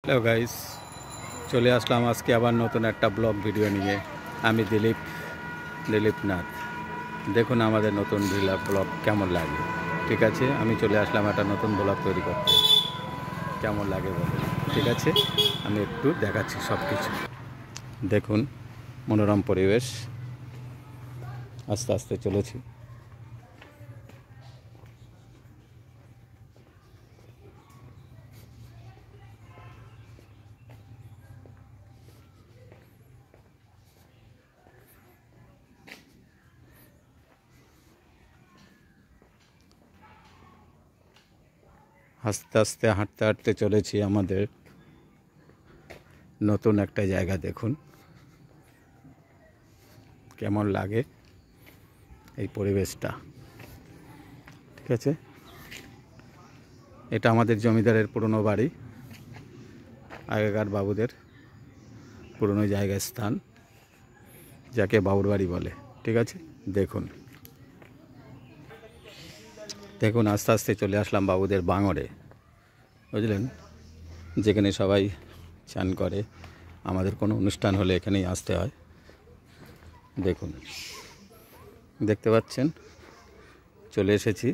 Hello guys, চলে আসলাম আজকে আবার নতুন একটা ব্লগ ভিডিও নিয়ে। আমি দিলীপ নাথ। দেখুন আমাদের নতুন ব্লগ কেমন লাগে। ঠিক আছে, আমি চলে আসলাম একটা নতুন ব্লগ তৈরি করতে। কেমন লাগে বলুন। ঠিক আছে, আমি একটু দেখাচ্ছি সব কিছু। দেখুন মনোরম পরিবেশ, আস্তে আস্তে চলেছি। আস্তে আস্তে হাঁটতে হাঁটতে চলেছি আমাদের নতুন একটা জায়গা। দেখুন কেমন লাগে এই পরিবেশটা। ঠিক আছে, এটা আমাদের জমিদারের পুরনো বাড়ি, আগেকার বাবুদের পুরনো জায়গার স্থান, যাকে বাবুর বাড়ি বলে। ঠিক আছে, দেখুন দেখুন আস্তে আস্তে চলে আসলাম বাবুদের বাঙরে, বুঝলেন, যেখানে সবাই চান করে। আমাদের কোনো অনুষ্ঠান হলে এখানেই আসতে হয়। দেখুন, দেখতে পাচ্ছেন চলে এসেছি।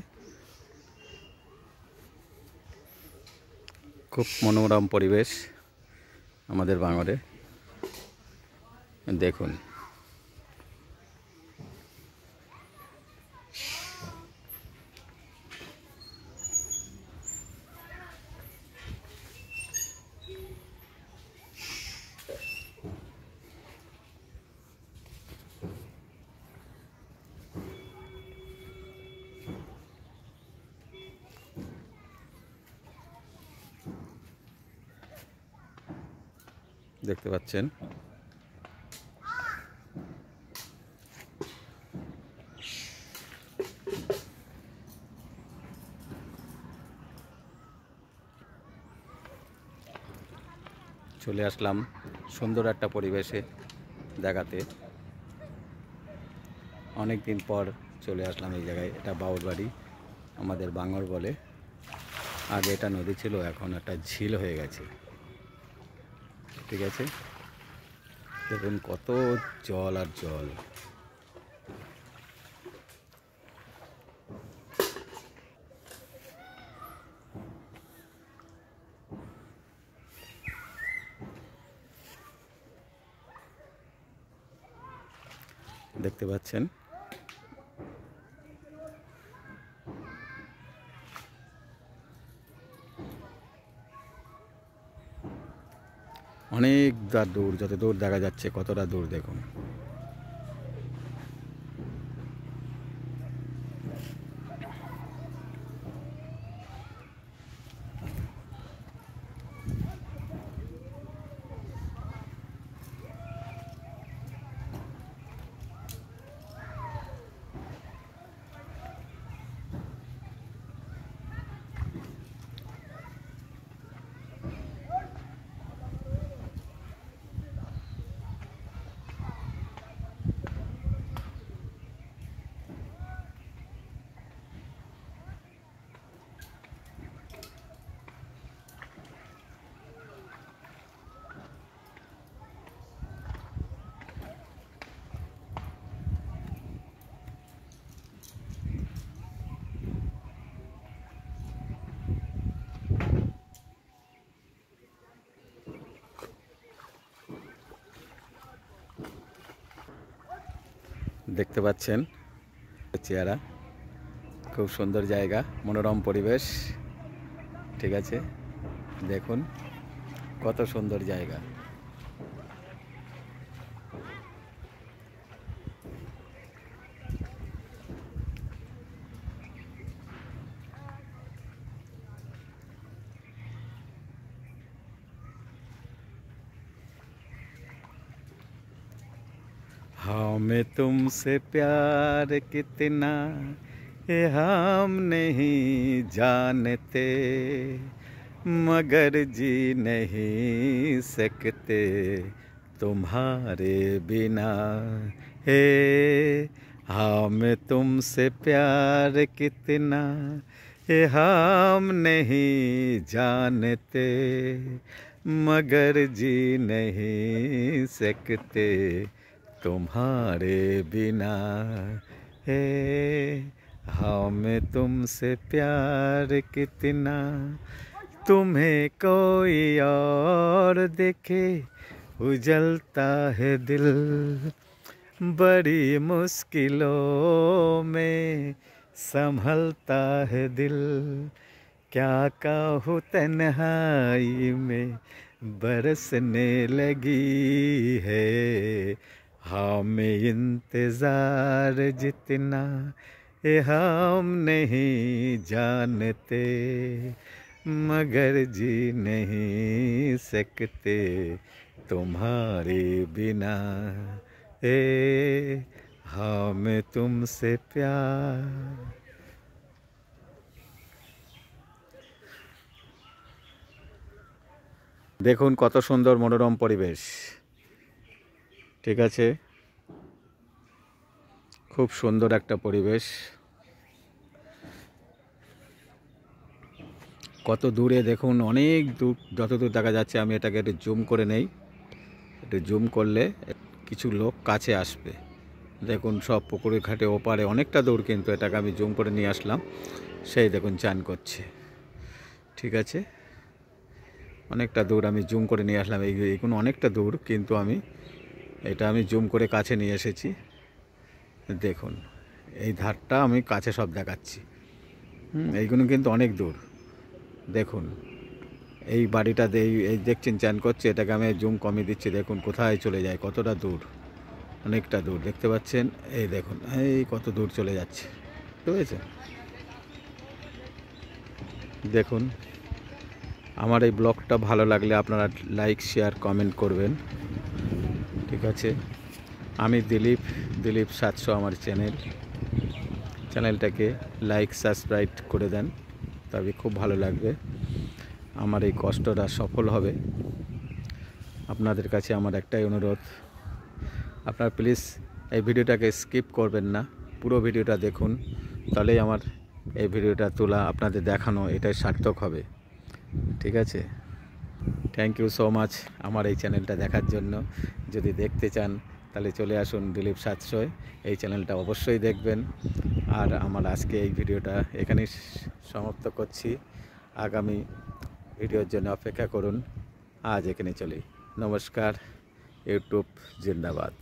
খুব মনোরম পরিবেশ আমাদের বাঙরে। দেখুন দেখতে পাচ্ছেন চলে আসলাম সুন্দর একটা পরিবেশে দেখাতে। অনেক দিন পর চলে আসলাম এই জায়গায়। এটা বাউর বাড়ি, আমাদের বাঙর বলে। আগে এটা নদী ছিল, এখন একটা ঝিল হয়ে গেছে। ঠিক আছে, দেখুন কত জল আর জল। দেখতে পাচ্ছেন অনেক দূর, যত দূর দেখা যাচ্ছে কতটা দূর দেখুন। দেখতে পাচ্ছেন চেহারা, খুব সুন্দর জায়গা, মনোরম পরিবেশ। ঠিক আছে, দেখুন কত সুন্দর জায়গা। हमें तुमसे प्यार कितना ये हम नहीं जानते, मगर जी नहीं सकते तुम्हारे बिना। हे हमें तुमसे प्यार कितना ये हम नहीं जानते, मगर जी नहीं सकते तुम्हारे बिना। हे हमें तुमसे प्यार कितना, तुम्हें कोई और देखे उजलता है दिल। बड़ी मुश्किलों में संभलता है दिल। क्या कहूँ तन्हाई में बरसने लगी है। हमें इंतज़ार जितना ये हम नहीं जानते, मगर जी नहीं सकते तुम्हारे बिना। हमें तुमसे प्यार। দেখুন কত সুন্দর মনোরম পরিবেশ, ঠিক আছে, খুব সুন্দর একটা পরিবেশ। কত দূরে দেখুন, অনেক দূর, যতদূর দেখা যাচ্ছে। আমি এটাকে একটু জুম করে নেই, একটু জুম করলে কিছু লোক কাছে আসবে। দেখুন সব পুকুরের ঘাটে ওপারে অনেকটা দূর, কিন্তু এটাকে আমি জুম করে নিয়ে আসলাম। সেই দেখুন চান করছে, ঠিক আছে, অনেকটা দূর আমি জুম করে নিয়ে আসলাম। এইগুলো অনেকটা দূর, কিন্তু এটা আমি জুম করে কাছে নিয়ে এসেছি। দেখুন এই ধারটা আমি কাছে সব দেখাচ্ছি। এইগুলো কিন্তু অনেক দূর। দেখুন এই বাড়িটাতে এই দেখছেন চান করছে, এটাকে আমি জুম কমিয়ে দিচ্ছি। দেখুন কোথায় চলে যায়, কতটা দূর, অনেকটা দূর দেখতে পাচ্ছেন। এই দেখুন এই কত দূর চলে যাচ্ছে, ঠিক আছে। দেখুন আমার এই ব্লগটা ভালো লাগলে আপনারা লাইক শেয়ার কমেন্ট করবেন, ঠিক আছে। আমি দিলীপ 700 আমার চ্যানেলটাকে লাইক সাবস্ক্রাইব করে দেন, তবে খুব ভালো লাগবে। আমার এই কষ্টটা সফল হবে। আপনাদের কাছে আমার একটাই অনুরোধ, আপনারা প্লিজ এই ভিডিওটাকে স্কিপ করবেন না, পুরো ভিডিওটা দেখুন, তাহলেই আমার এই ভিডিওটা তোলা, আপনাদের দেখানো, এটাই সার্থক হবে, ঠিক আছে। থ্যাংক ইউ সো মাচ আমার এই চ্যানেলটা দেখার জন্য। যদি দেখতে চান তাহলে চলে আসুন দিলীপ 700, এই চ্যানেলটা অবশ্যই দেখবেন। আর আমার আজকে এই ভিডিওটা এখানেই সমাপ্ত করছি। আগামী ভিডিওর জন্য অপেক্ষা করুন। আজ এখানে চলি, নমস্কার। ইউটিউব জিন্দাবাদ।